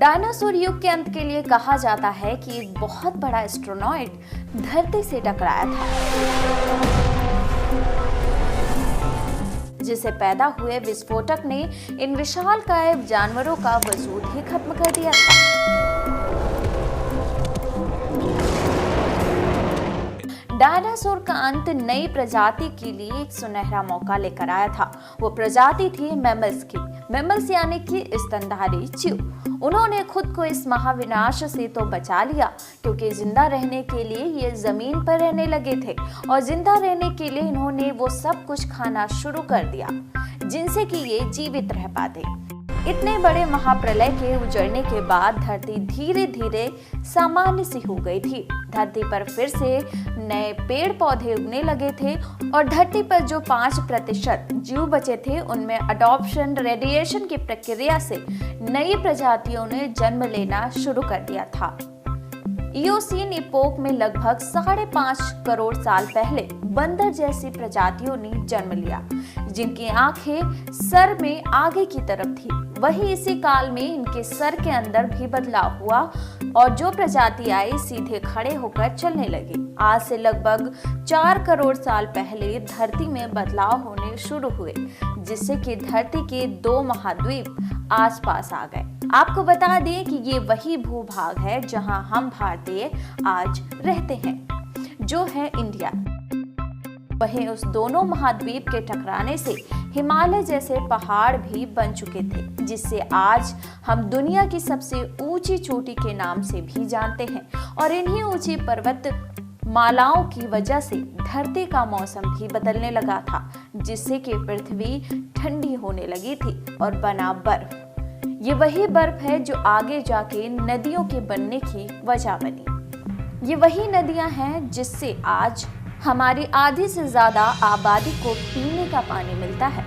Dinosaur युग के अंत के लिए कहा जाता है कि एक बहुत बड़ा एस्ट्रोनॉइट धरती से टकराया था, जिससे पैदा हुए विस्फोटक ने इन विशालकाय जानवरों का वजूद ही खत्म कर दिया था। डायनासोर का अंत नई प्रजाति के लिए एक सुनहरा मौका लेकर आया था। वो प्रजाति थी मैमल्स की। मैमल्स यानी कि स्तनधारी जीव। उन्होंने खुद को इस महाविनाश से तो बचा लिया, क्योंकि जिंदा रहने के लिए ये जमीन पर रहने लगे थे और जिंदा रहने के लिए इन्होंने वो सब कुछ खाना शुरू कर दिया जिनसे कि ये जीवित रह पाते। इतने बड़े महाप्रलय के उजड़ने के बाद धरती धीरे धीरे सामान्य सी हो गई थी। धरती पर फिर से नए पेड़ पौधे उगने लगे थे और धरती पर जो 5% जीव बचे थे उनमें अडॉप्शन रेडिएशन की प्रक्रिया से नई प्रजातियों ने जन्म लेना शुरू कर दिया था। इयोसीन इपोक में लगभग 5.5 करोड़ साल पहले बंदर जैसी प्रजातियों ने जन्म लिया, जिनकी आंखें सर में आगे की तरफ थी। वहीं इसी काल में इनके सर के अंदर भी बदलाव हुआ और जो प्रजाति आई सीधे खड़े होकर चलने लगी। आज से लगभग 4 करोड़ साल पहले धरती में बदलाव होने शुरू हुए, जिससे कि धरती के 2 महाद्वीप आसपास आ गए। आपको बता दें कि ये वही भूभाग है जहां हम भारतीय आज रहते हैं, जो है इंडिया। वहीं उस दोनों महाद्वीप के टकराने से हिमालय जैसे पहाड़ भी बन चुके थे, जिससे आज हम दुनिया की सबसे ऊंची चोटी के नाम से भी जानते हैं। और इन्हीं ऊंची पर्वत मालाओं की वजह से धरती का मौसम भी बदलने लगा था, जिससे कि पृथ्वी ठंडी होने लगी थी और बना बर्फ। ये वही बर्फ है जो आगे जाके नदियों के बनने की वजह बनी। ये वही नदियां हैं जिससे आज हमारी आधी से ज्यादा आबादी को पीने का पानी मिलता है।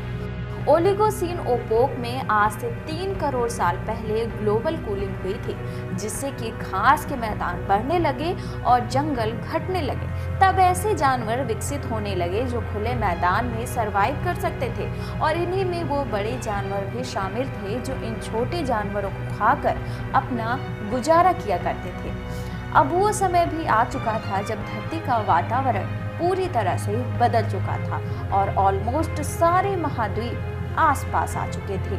ओलिगोसीन इपोक में आज से 3 करोड़ साल पहले ग्लोबल कूलिंग हुई थी, जिससे कि घास के मैदान बढ़ने लगे और जंगल घटने लगे। तब ऐसे जानवर विकसित होने लगे जो खुले मैदान में सरवाइव कर सकते थे, और इन्हीं में वो बड़े जानवर भी शामिल थे जो इन छोटे जानवरों को खाकर अपना गुजारा किया करते थे। अब वो समय भी आ चुका था जब धरती का वातावरण पूरी तरह से बदल चुका था और ऑलमोस्ट सारे महाद्वीप आसपास आ चुके थे।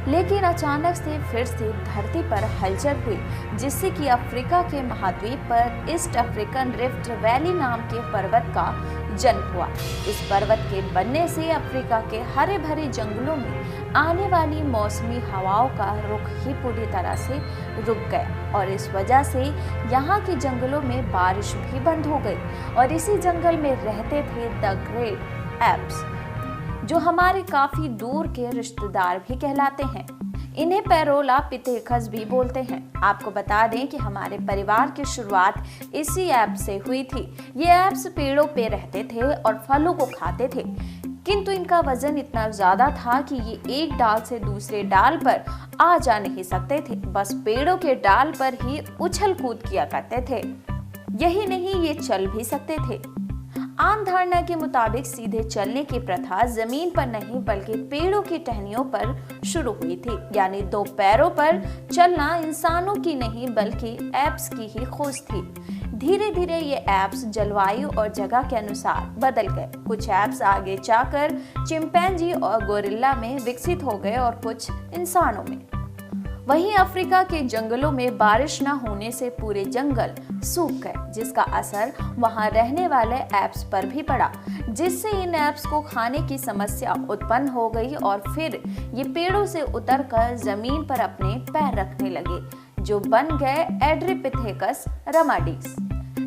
लेकिन अचानक से फिर से धरती पर हलचल हुई, जिससे कि अफ्रीका के महाद्वीप पर ईस्ट अफ्रीकन रिफ्ट वैली नाम के पर्वत का जन्म हुआ। इस पर्वत के बनने से अफ्रीका के हरे भरे जंगलों में आने वाली मौसमी हवाओं का रुख ही पूरी तरह से रुक गया और इस वजह से यहाँ के जंगलों में बारिश भी बंद हो गई। और इसी जंगल में रहते थे द ग्रेट एप्स, जो हमारे काफी दूर के रिश्तेदार भी कहलाते हैं। इन्हें पैरोला पिथेकस भी बोलते हैं। आपको बता दें कि हमारे परिवार की शुरुआत इसी ऐप से हुई थी। ये ऐप्स पेड़ों पे रहते थे और फलों को खाते थे, किंतु इनका वजन इतना ज्यादा था कि ये एक डाल से दूसरे डाल पर आ जा नहीं सकते थे, बस पेड़ों के डाल पर ही उछल कूद किया करते थे। यही नहीं, ये चल भी सकते थे। आम धारणा के मुताबिक सीधे चलने की प्रथा जमीन पर नहीं बल्कि पेड़ों की टहनियों पर शुरू हुई थी, यानी 2 पैरों पर चलना इंसानों की नहीं बल्कि एप्स की ही खोज थी। धीरे धीरे ये एप्स जलवायु और जगह के अनुसार बदल गए। कुछ एप्स आगे जाकर चिंपैंजी और गोरिल्ला में विकसित हो गए और कुछ इंसानों में। वहीं अफ्रीका के जंगलों में बारिश न होने से पूरे जंगल सूख गए, जिसका असर वहां रहने वाले एप्स पर भी पड़ा, जिससे इन एप्स को खाने की समस्या उत्पन्न हो गई और फिर ये पेड़ों से उतरकर जमीन पर अपने पैर रखने लगे, जो बन गए एड्रिपिथेकस रमाडिस,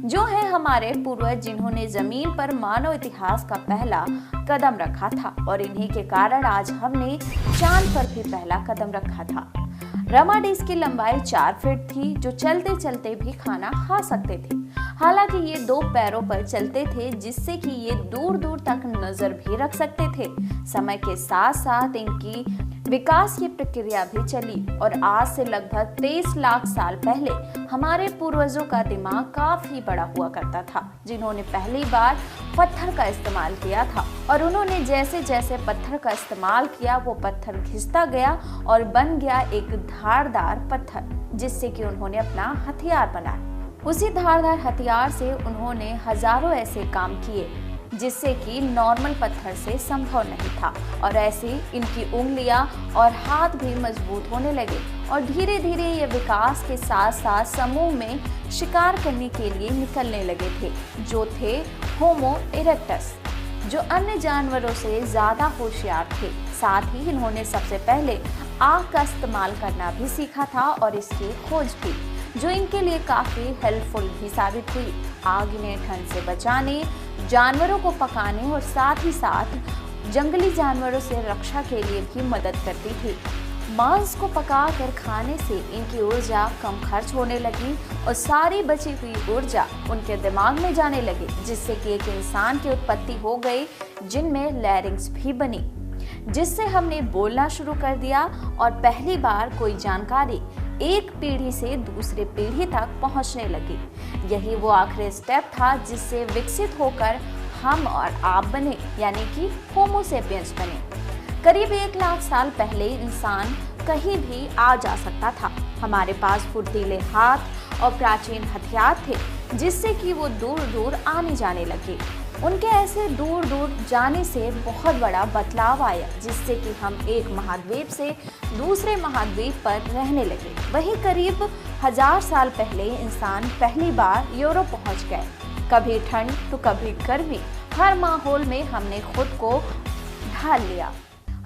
जो है हमारे पूर्वज जिन्होंने जमीन पर मानव इतिहास का पहला कदम रखा था। और इन्हीं के कारण आज हमने चांद पर भी पहला कदम रखा था। रमाडिस की लंबाई 4 फीट थी, जो चलते चलते भी खाना खा सकते थे। हालांकि ये 2 पैरों पर चलते थे, जिससे कि ये दूर दूर तक नजर भी रख सकते थे। समय के साथ साथ इनकी विकास की प्रक्रिया भी चली और आज से लगभग 23 लाख साल पहले हमारे पूर्वजों का दिमाग काफी बड़ा हुआ करता था, जिन्होंने पहली बार पत्थर का इस्तेमाल किया था। और उन्होंने जैसे जैसे पत्थर का इस्तेमाल किया, वो पत्थर घिसता गया और बन गया एक धारदार पत्थर, जिससे कि उन्होंने अपना हथियार बनाया। उसी धारदार हथियार से उन्होंने हजारों ऐसे काम किए जिससे कि नॉर्मल पत्थर से संभव नहीं था। और ऐसे इनकी उंगलियां और हाथ भी मजबूत होने लगे और धीरे धीरे ये विकास के साथ साथ समूह में शिकार करने के लिए निकलने लगे थे, जो थे होमो इरेक्टस, जो अन्य जानवरों से ज्यादा होशियार थे। साथ ही इन्होंने सबसे पहले आग का इस्तेमाल करना भी सीखा था और इसकी खोज की, जो इनके लिए काफी हेल्पफुल भी साबित हुई। आग इन्हें ठंड से बचाने, जानवरों को पकाने और साथ ही साथ जंगली जानवरों से रक्षा के लिए भी मदद करती थी। मांस को पकाकर खाने से इनकी ऊर्जा कम खर्च होने लगी और सारी बची हुई ऊर्जा उनके दिमाग में जाने लगी, जिससे कि एक इंसान की उत्पत्ति हो गई, जिनमें लैरिंग्स भी बनी, जिससे हमने बोलना शुरू कर दिया और पहली बार कोई जानकारी एक पीढ़ी से दूसरी पीढ़ी तक पहुंचने लगी। यही वो आखिरी स्टेप था जिससे विकसित होकर हम और आप बने, यानी कि होमो सेपियंस बने। करीब 1 लाख साल पहले इंसान कहीं भी आ जा सकता था। हमारे पास फुर्तीले हाथ और प्राचीन हथियार थे, जिससे कि वो दूर दूर आने जाने लगे। उनके ऐसे दूर दूर जाने से बहुत बड़ा बदलाव आया, जिससे कि हम एक महाद्वीप से दूसरे महाद्वीप पर रहने लगे। वहीं करीब 1000 साल पहले इंसान पहली बार यूरोप पहुंच गए। कभी ठंड तो कभी गर्मी, हर माहौल में हमने खुद को ढाल लिया।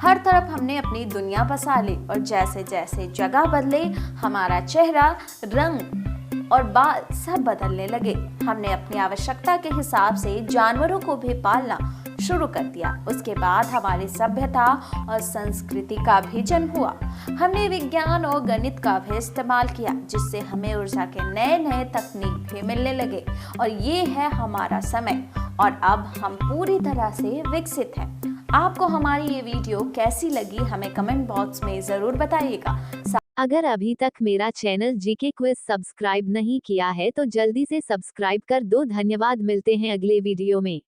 हर तरफ हमने अपनी दुनिया बसा ली और जैसे जैसे जगह बदले, हमारा चेहरा, रंग और बाल सब बदलने लगे। हमने अपनी आवश्यकता के हिसाब से जानवरों को भी पालना शुरू कर दिया। उसके बाद हमारी सभ्यता और संस्कृति का भी जन्म हुआ। हमने विज्ञान और गणित का भी इस्तेमाल किया, जिससे हमें ऊर्जा के नए नए तकनीक भी मिलने लगे। और ये है हमारा समय, और अब हम पूरी तरह से विकसित हैं। आपको हमारी ये वीडियो कैसी लगी, हमें कमेंट बॉक्स में जरूर बताइएगा। अगर अभी तक मेरा चैनल जीके क्विज सब्सक्राइब नहीं किया है तो जल्दी से सब्सक्राइब कर दो। धन्यवाद, मिलते हैं अगले वीडियो में।